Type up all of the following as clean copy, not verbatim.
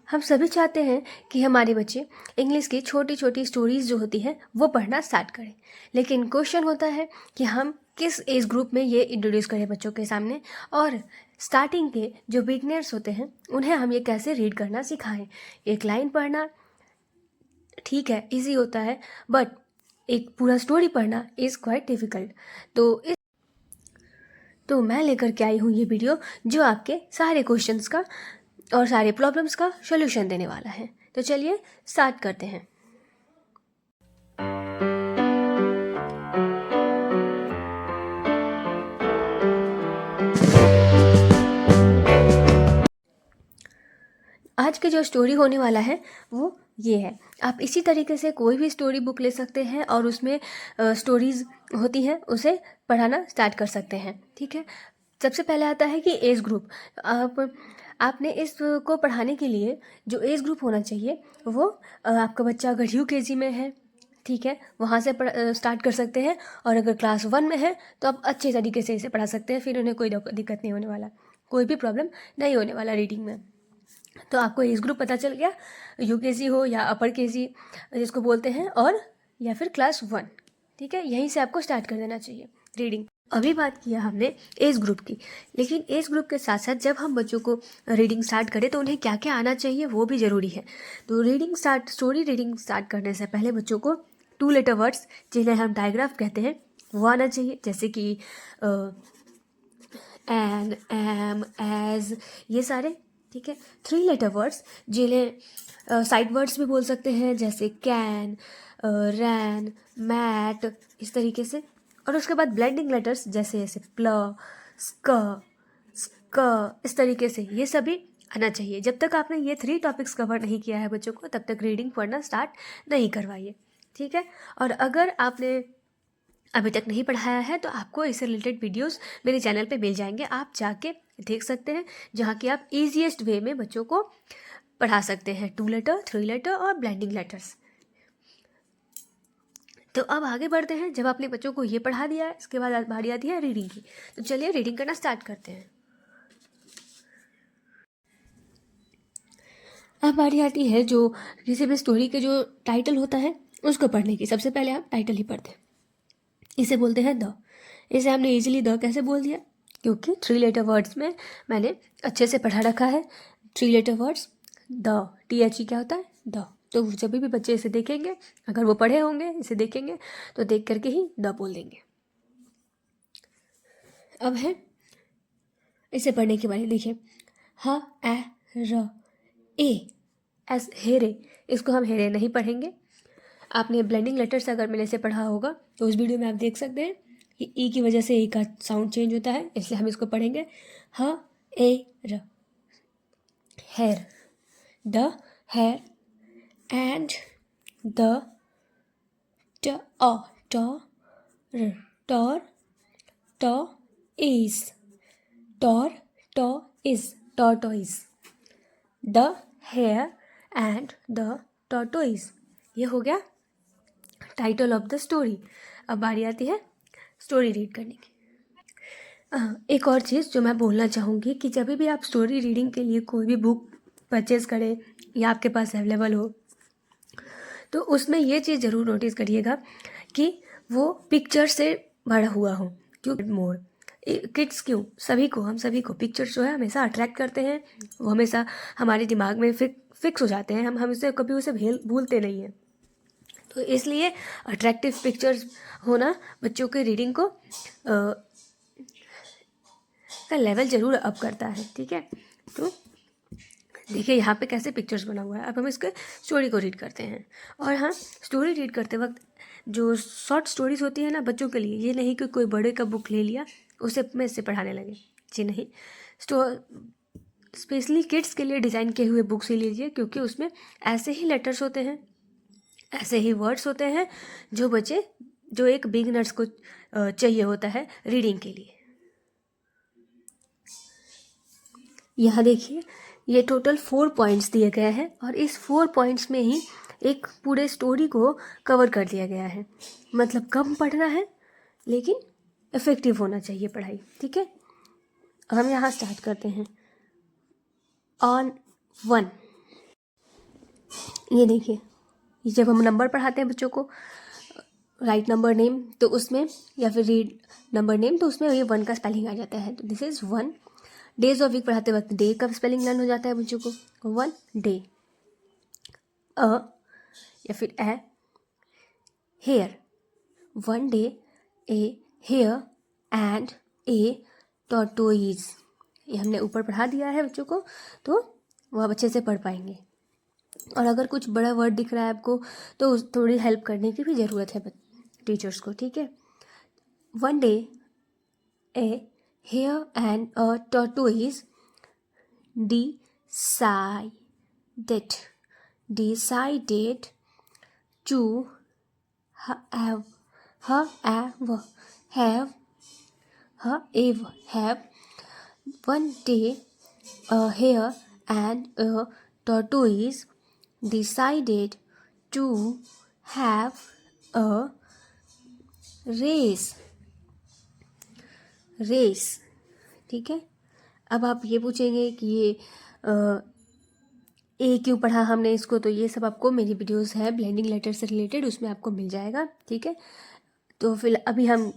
हम सभी चाहते हैं कि हमारे बच्चे इंग्लिश की छोटी छोटी स्टोरीज़ जो होती हैं वो पढ़ना स्टार्ट करें, लेकिन क्वेश्चन होता है कि हम किस एज ग्रुप में ये इंट्रोड्यूस करें बच्चों के सामने, और स्टार्टिंग के जो बिगनर्स होते हैं उन्हें हम ये कैसे रीड करना सिखाएं। एक लाइन पढ़ना ठीक है, इजी होता है, बट एक पूरा स्टोरी पढ़ना इज़ क्वाइट डिफ़िकल्ट। तो मैं लेकर के आई हूँ ये वीडियो जो आपके सारे क्वेश्चंस का और सारे प्रॉब्लम्स का सॉल्यूशन देने वाला है। तो चलिए स्टार्ट करते हैं। आज की जो स्टोरी होने वाला है वो ये है। आप इसी तरीके से कोई भी स्टोरी बुक ले सकते हैं और उसमें स्टोरीज़ होती हैं उसे पढ़ाना स्टार्ट कर सकते हैं। ठीक है, सबसे पहले आता है कि एज ग्रुप। आपने इसको पढ़ाने के लिए जो एज ग्रुप होना चाहिए वो आपका बच्चा अगर UKG में है, ठीक है, वहाँ से स्टार्ट कर सकते हैं। और अगर क्लास 1 में है तो आप अच्छे तरीके से इसे पढ़ा सकते हैं, फिर उन्हें कोई दिक्कत नहीं होने वाला, कोई भी प्रॉब्लम नहीं होने वाला रीडिंग में। तो आपको एज ग्रुप पता चल गया, UKG हो या अपर KG जिसको बोलते हैं, और या फिर क्लास 1। ठीक है, यहीं से आपको स्टार्ट कर देना चाहिए रीडिंग। अभी बात किया हमने एज ग्रुप की, लेकिन एज ग्रुप के साथ साथ जब हम बच्चों को रीडिंग स्टार्ट करें तो उन्हें क्या क्या आना चाहिए वो भी ज़रूरी है। तो स्टोरी रीडिंग स्टार्ट करने से पहले बच्चों को 2 लेटर वर्ड्स जिन्हें हम डायग्राफ कहते हैं वो आना चाहिए, जैसे कि एन, एम, एज, ये सारे। ठीक है, 3 लेटर वर्ड्स जिन्हें साइड वर्ड्स भी बोल सकते हैं, जैसे कैन, रैन, मैट, इस तरीके से। और उसके बाद ब्लेंडिंग लेटर्स जैसे प्ल, स्क, इस तरीके से, ये सभी आना चाहिए। जब तक आपने ये 3 टॉपिक्स कवर नहीं किया है बच्चों को, तब तक रीडिंग पढ़ना स्टार्ट नहीं करवाइए। ठीक है, और अगर आपने अभी तक नहीं पढ़ाया है तो आपको इससे रिलेटेड वीडियोस मेरे चैनल पे मिल जाएंगे, आप जाके देख सकते हैं, जहाँ कि आप ईजीएस्ट वे में बच्चों को पढ़ा सकते हैं 2 लेटर, 3 लेटर और ब्लेंडिंग लेटर्स। तो अब आगे बढ़ते हैं। जब आपने बच्चों को ये पढ़ा दिया है, इसके बाद बारी आती है रीडिंग की। तो चलिए रीडिंग करना स्टार्ट करते हैं। अब बारी आती है जो किसी भी स्टोरी के जो टाइटल होता है उसको पढ़ने की। सबसे पहले आप टाइटल ही पढ़ते हैं, इसे बोलते हैं द। इसे हमने इजीली द कैसे बोल दिया, क्योंकि 3 लेटर वर्ड्स में मैंने अच्छे से पढ़ा रखा है। 3 लेटर वर्ड्स द, THE क्या होता है, द। तो जब भी बच्चे इसे देखेंगे, अगर वो पढ़े होंगे, इसे देखेंगे तो देख करके ही द बोल देंगे। अब है इसे पढ़ने के बारे, देखिए, ह, ए, र, ए, एस, हेरे। इसको हम हेरे नहीं पढ़ेंगे। आपने ब्लेंडिंग लेटर्स अगर मैंने से पढ़ा होगा तो उस वीडियो में आप देख सकते हैं कि ई की वजह से ई का साउंड चेंज होता है, इसलिए हम इसको पढ़ेंगे ह, ए, र, hare, the hare, and the ट, अ, ट, र, टॉर, ट, इज, टॉर, ट, इज, tortoise, the hare and the tortoise. ये हो गया टाइटल ऑफ द स्टोरी। अब बारी आती है स्टोरी रीड करने की। एक और चीज़ जो मैं बोलना चाहूँगी कि जब भी आप स्टोरी रीडिंग के लिए कोई भी बुक परचेज़ करें या आपके पास अवेलेबल हो, तो उसमें ये चीज़ ज़रूर नोटिस करिएगा कि वो पिक्चर से भरा हुआ हो। क्यों मोर किड्स, क्यों सभी को, हम सभी को पिक्चर्स जो है हमेशा अट्रैक्ट करते हैं, वो हमेशा हमारे दिमाग में फिक्स हो जाते हैं, हम इसे कभी उसे भूलते नहीं हैं। तो इसलिए अट्रैक्टिव पिक्चर्स होना बच्चों के रीडिंग को का लेवल ज़रूर अप करता है। ठीक है, तो देखिए यहाँ पे कैसे पिक्चर्स बना हुआ है। अब हम इसके स्टोरी को रीड करते हैं। और हाँ, स्टोरी रीड करते वक्त जो शॉर्ट स्टोरीज होती है ना बच्चों के लिए, ये नहीं कि कोई बड़े का बुक ले लिया उसे में इससे पढ़ाने लगे, जी नहीं। स्पेशली किड्स के लिए डिज़ाइन किए हुए बुक्स ही लीजिए, क्योंकि उसमें ऐसे ही लेटर्स होते हैं, ऐसे ही वर्ड्स होते हैं जो एक बिगिनर्स को चाहिए होता है रीडिंग के लिए। यहाँ देखिए, ये टोटल 4 पॉइंट्स दिए गए हैं और इस 4 पॉइंट्स में ही एक पूरे स्टोरी को कवर कर दिया गया है। मतलब कम पढ़ना है लेकिन इफ़ेक्टिव होना चाहिए पढ़ाई। ठीक है, हम यहाँ स्टार्ट करते हैं ऑन 1। ये देखिए, जब हम नंबर पढ़ाते हैं बच्चों को, राइट नंबर नेम, तो उसमें, या फिर रीड नंबर नेम, तो उसमें ये 1 का स्पेलिंग आ जाता है। तो this is 1। Days of week पढ़ाते वक्त डे का स्पेलिंग लर्न हो जाता है बच्चों को, 1 डे। अ या फिर a, hare, 1 day a hare and a tortoise. ये हमने ऊपर पढ़ा दिया है बच्चों को, तो वो आप अच्छे से पढ़ पाएंगे। और अगर कुछ बड़ा वर्ड दिख रहा है आपको, तो थोड़ी हेल्प करने की भी ज़रूरत है टीचर्स को, ठीक है। 1 day a hare and a tortoise decided to have one day a hare and a tortoise decided to have a race, ठीक है। अब आप ये पूछेंगे कि ये ए क्यों पढ़ा हमने इसको, तो ये सब आपको मेरी वीडियोस है ब्लेंडिंग लेटर से रिलेटेड, उसमें आपको मिल जाएगा, ठीक है। तो फिर अभी हम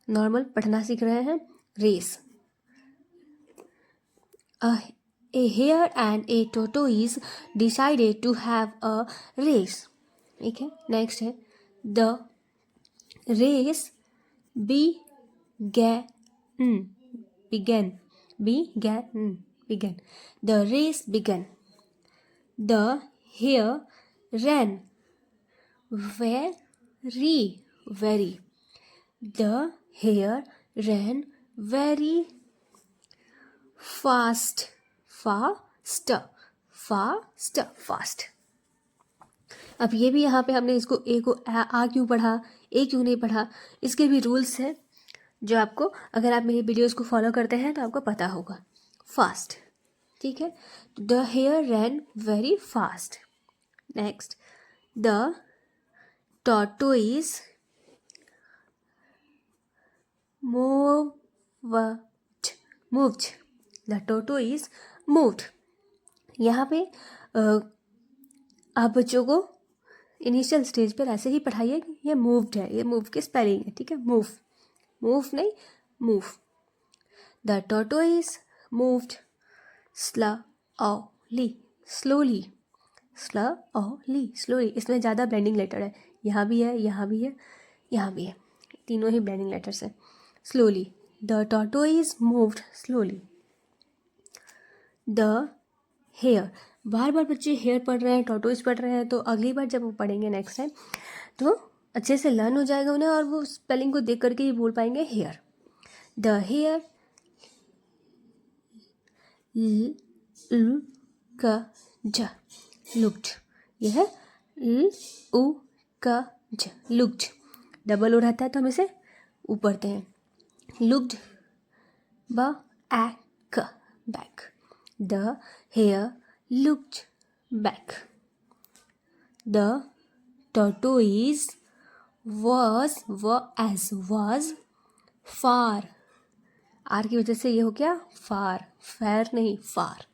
नॉर्मल पढ़ना सीख रहे हैं। Race, a hare and a tortoise decided to have a race, ठीक है। नेक्स्ट है the race began. The race began. The hare ran very. The hare ran very fast. अब ये भी यहाँ पे हमने इसको ए को आ क्यों पढ़ा, ए क्यों नहीं पढ़ा, इसके भी रूल्स हैं जो आपको, अगर आप मेरी वीडियोस को फॉलो करते हैं तो आपको पता होगा। फास्ट, ठीक है। The hare ran very fast. Next, the tortoise moved. यहाँ पे आप बच्चों को इनिशियल स्टेज पर ऐसे ही पढ़ाइए कि ये मूव्ड है, ये मूव की स्पेलिंग है, ठीक है। मूव नहीं, move. The tortoise moved slowly. इसमें ज़्यादा ब्लेंडिंग लेटर है, यहाँ भी है, यहाँ भी है, यहाँ भी है, तीनों ही ब्लेंडिंग लेटर्स हैं। Slowly, the tortoise moved slowly. The hare, बार बार बच्चे हेयर पढ़ रहे हैं, टॉर्टोइज पढ़ रहे हैं, तो अगली बार जब वो पढ़ेंगे नेक्स्ट टाइम, तो अच्छे से लर्न हो जाएगा उन्हें, और वो स्पेलिंग को देख करके ही बोल पाएंगे हेयर। द हेयर लुक्ड, यह है लुक्ड, डबल ओ रहता है तो हम इसे ऊपर पढ़ते हैं। Looked back, the hare looked back. The tortoise was far, R की वजह से ये हो गया फार, फैर नहीं, फार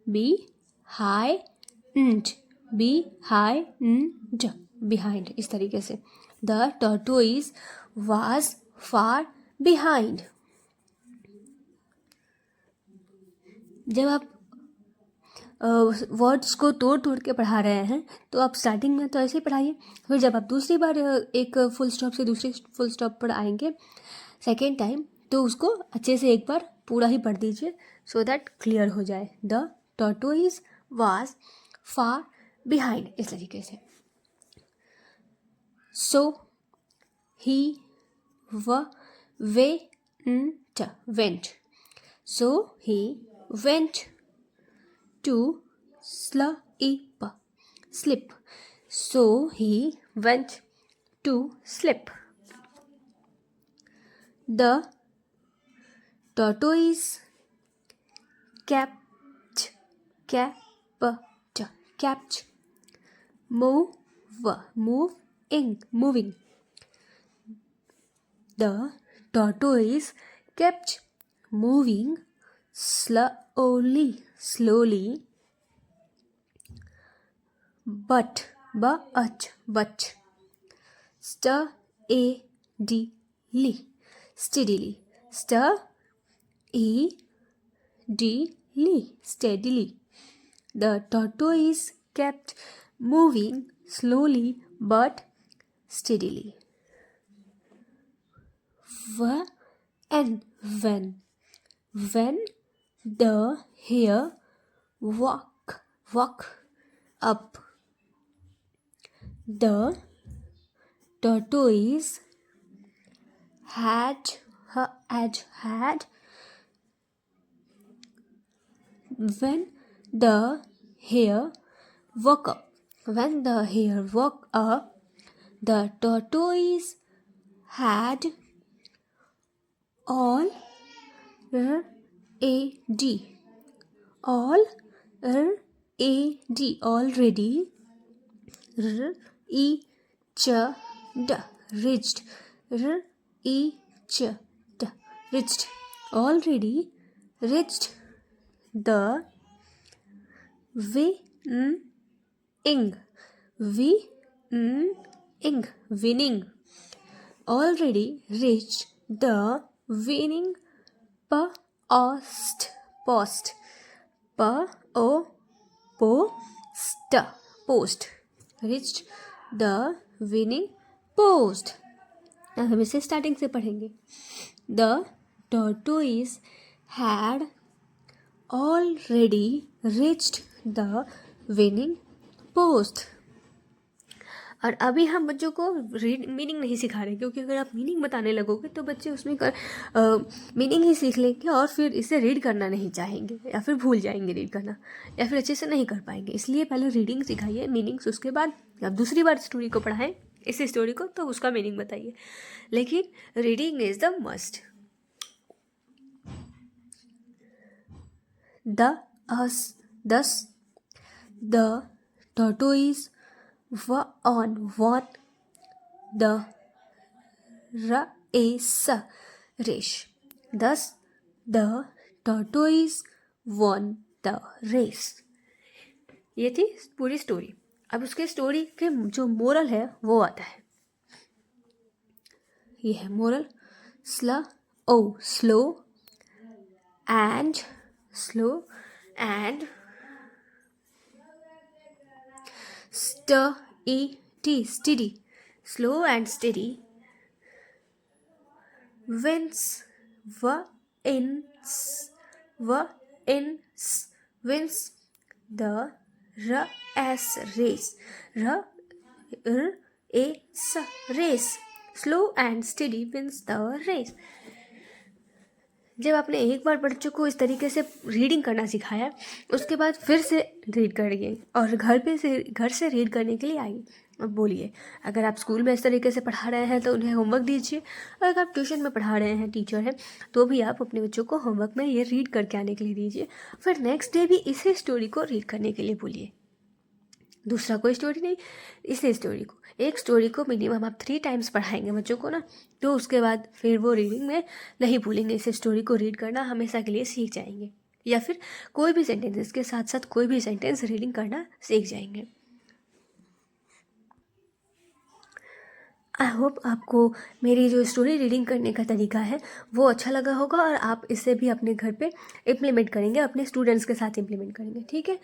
behind, behind, इस तरीके से। The tortoise was far behind। जब आप वर्ड्स को तोड़ के पढ़ा रहे हैं तो आप स्टार्टिंग में तो ऐसे ही पढ़ाइए, फिर जब आप दूसरी बार एक फुल स्टॉप से दूसरे फुल स्टॉप पर आएंगे सेकेंड टाइम, तो उसको अच्छे से एक बार पूरा ही पढ़ दीजिए, सो दैट क्लियर हो जाए। The tortoise was far behind, इस तरीके से। सो ही went to sleep. So he went to sleep. The tortoise kept moving. The tortoise kept moving slowly, but steadily, steadily. The tortoise kept moving slowly but steadily. When the hare woke up, the tortoise had when the hare woke up, the tortoise had already reached the winning post. Reached the winning post. अब हम इसे starting से पढ़ेंगे. The tortoise had already reached the winning post. और अभी हम बच्चों को मीनिंग नहीं सिखा रहे, क्योंकि अगर आप मीनिंग बताने लगोगे तो बच्चे उसमें मीनिंग ही सीख लेंगे और फिर इसे रीड करना नहीं चाहेंगे, या फिर भूल जाएंगे रीड करना, या फिर अच्छे से नहीं कर पाएंगे. इसलिए पहले रीडिंग सिखाइए, मीनिंग्स उसके बाद आप दूसरी बार स्टोरी को पढ़ाएं, इस स्टोरी को, तो उसका मीनिंग बताइए. लेकिन reading is the must. Thus the tortoise won the race. Thus the tortoise won the race. ये थी पूरी स्टोरी. अब उसके स्टोरी के जो मोरल है वो आता है. ये है moral. slow and steady. Slow and steady wins the race. Slow and steady wins the race. जब आपने एक बार बच्चों को इस तरीके से रीडिंग करना सिखाया, उसके बाद फिर से रीड करिए और घर से रीड करने के लिए आइए. अब बोलिए, अगर आप स्कूल में इस तरीके से पढ़ा रहे हैं तो उन्हें होमवर्क दीजिए, और अगर आप ट्यूशन में पढ़ा रहे हैं, टीचर हैं, तो भी आप अपने बच्चों को होमवर्क में ये रीड करके आने के लिए दीजिए. फिर नेक्स्ट डे भी इसी स्टोरी को रीड करने के लिए बोलिए. दूसरा कोई स्टोरी नहीं, इसी स्टोरी को, एक स्टोरी को मिनिमम आप 3 टाइम्स पढ़ाएंगे बच्चों को ना, तो उसके बाद फिर वो रीडिंग में नहीं भूलेंगे. इस स्टोरी को रीड करना हमेशा के लिए सीख जाएंगे, या फिर कोई भी सेंटेंस, इसके साथ साथ कोई भी सेंटेंस रीडिंग करना सीख जाएंगे. आई होप आपको मेरी जो स्टोरी रीडिंग करने का तरीका है वो अच्छा लगा होगा, और आप इसे भी अपने घर पे इम्प्लीमेंट करेंगे, अपने स्टूडेंट्स के साथ इम्प्लीमेंट करेंगे. ठीक है,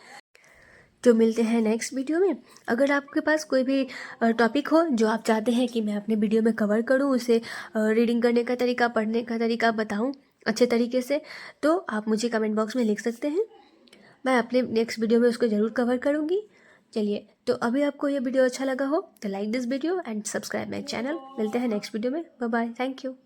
तो मिलते हैं नेक्स्ट वीडियो में. अगर आपके पास कोई भी टॉपिक हो जो आप चाहते हैं कि मैं अपने वीडियो में कवर करूं, उसे रीडिंग करने का तरीका, पढ़ने का तरीका बताऊं अच्छे तरीके से, तो आप मुझे कमेंट बॉक्स में लिख सकते हैं. मैं अपने नेक्स्ट वीडियो में उसको ज़रूर कवर करूंगी. चलिए, तो अभी आपको ये वीडियो अच्छा लगा हो तो like this video and subscribe my channel. मिलते हैं नेक्स्ट वीडियो में. Bye bye. Thank you.